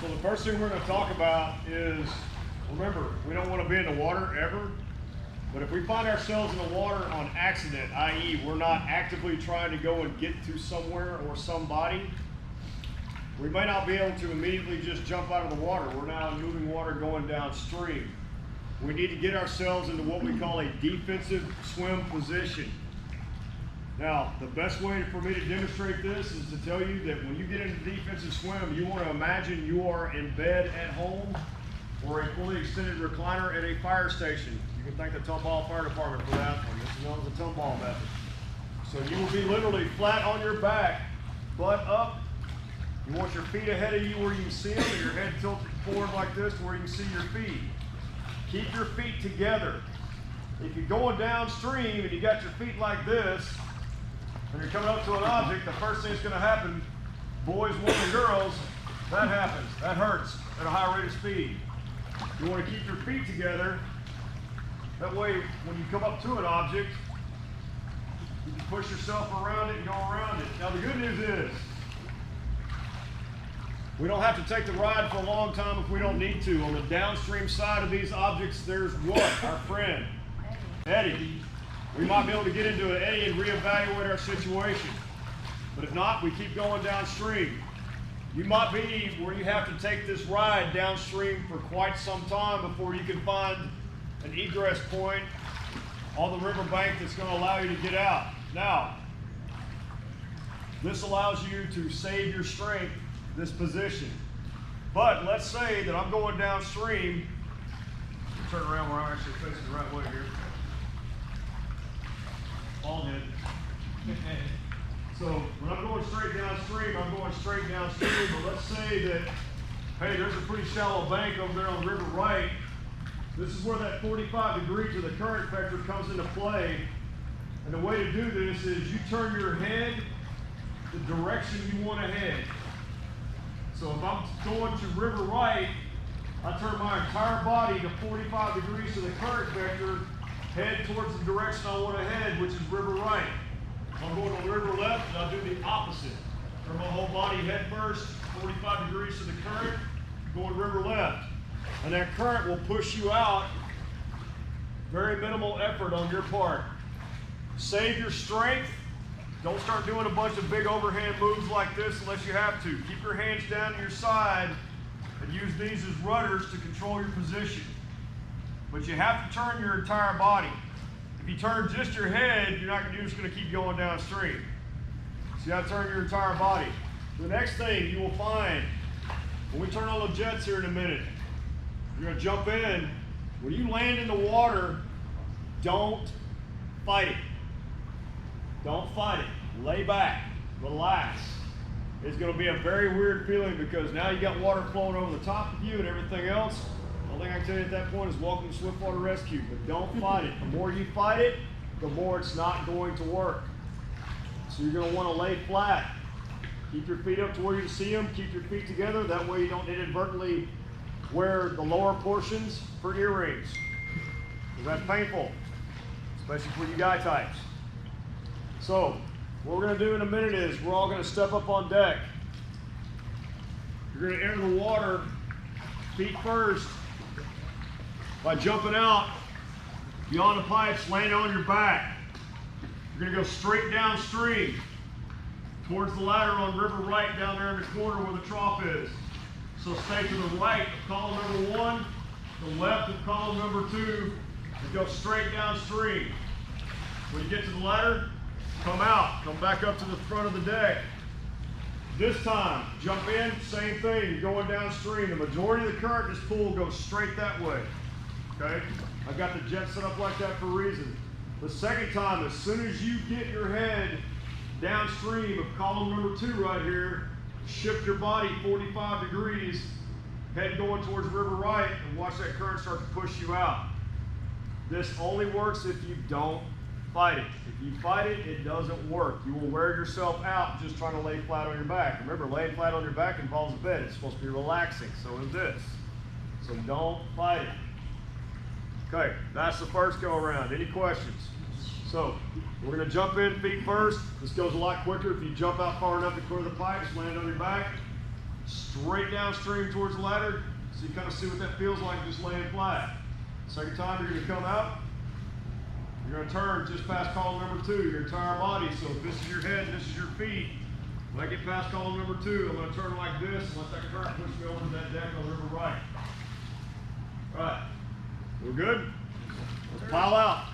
So the first thing we're going to talk about is, remember, we don't want to be in the water ever, but if we find ourselves in the water on accident, i.e. we're not actively trying to go and get to somewhere or somebody, we may not be able to immediately just jump out of the water. We're now in moving water going downstream. We need to get ourselves into what we call a defensive swim position. Now, the best way for me to demonstrate this is to tell you that when you get into defensive swim, you want to imagine you are in bed at home or a fully extended recliner at a fire station. You can thank the Tomball Fire Department for that one. This is known as the Tomball method. So you will be literally flat on your back, butt up. You want your feet ahead of you where you can see them, and your head tilted forward like this where you can see your feet. Keep your feet together. If you're going downstream and you got your feet like this, and you're coming up to an object, the first thing that's going to happen, boys, women, and girls, that happens. That hurts at a high rate of speed. You want to keep your feet together. That way, when you come up to an object, you can push yourself around it and go around it. Now, the good news is, we don't have to take the ride for a long time if we don't need to. On the downstream side of these objects, there's what? Our friend, Eddie. We might be able to get into an eddy and reevaluate our situation. But if not, we keep going downstream. You might be where you have to take this ride downstream for quite some time before you can find an egress point on the riverbank that's going to allow you to get out. Now, this allows you to save your strength, this position. But let's say that I'm going downstream. Turn around where I'm actually facing the right way here. All did. So when I'm going straight downstream, I'm going straight downstream. But let's say that, hey, there's a pretty shallow bank over there on the river right. This is where that 45 degrees of the current vector comes into play. And the way to do this is you turn your head the direction you want to head. So if I'm going to river right, I turn my entire body to 45 degrees of the current vector, head towards the direction I want to head, which is river right. If I'm going to river left, I'll do the opposite. Turn my whole body head first, 45 degrees to the current, going river left. And that current will push you out. Very minimal effort on your part. Save your strength. Don't start doing a bunch of big overhand moves like this unless you have to. Keep your hands down to your side and use these as rudders to control your position. But you have to turn your entire body. If you turn just your head, you're just going to keep going downstream. So you have to turn your entire body. The next thing you will find, when we turn on the jets here in a minute, you're going to jump in. When you land in the water, don't fight it. Don't fight it. Lay back. Relax. It's going to be a very weird feeling because now you got water flowing over the top of you and everything else. The only thing I can tell you at that point is welcome to Swiftwater Rescue, but don't fight it. The more you fight it, the more it's not going to work. So you're going to want to lay flat. Keep your feet up to where you can see them. Keep your feet together. That way you don't inadvertently wear the lower portions for earrings. That's painful, especially for you guy types. So what we're going to do in a minute is we're all going to step up on deck. You're going to enter the water feet first by jumping out beyond the pipes, landing on your back. You're going to go straight downstream towards the ladder on river right down there in the corner where the trough is. So stay to the right of column number 1, the left of column number 2, and go straight downstream. When you get to the ladder, come out, come back up to the front of the deck. This time, jump in, same thing, you're going downstream. The majority of the current in this pool goes straight that way, okay? I've got the jet set up like that for a reason. The second time, as soon as you get your head downstream of column number 2 right here, shift your body 45 degrees, head going towards river right, and watch that current start to push you out. This only works if you don't fight it. If you fight it, it doesn't work. You will wear yourself out just trying to lay flat on your back. Remember, laying flat on your back involves a bed. It's supposed to be relaxing, so is this. So don't fight it. Okay, that's the first go around. Any questions? So we're going to jump in feet first. This goes a lot quicker if you jump out far enough to clear the pipes, land on your back. straight downstream towards the ladder, so you kind of see what that feels like just laying flat. Second time, you're going to come out. You're going to turn just past column number 2, your entire body. So if this is your head, this is your feet. When I get past column number 2, I'm going to turn like this and let that current push me over that deck on the river right. All right. We're good? Let's pile out.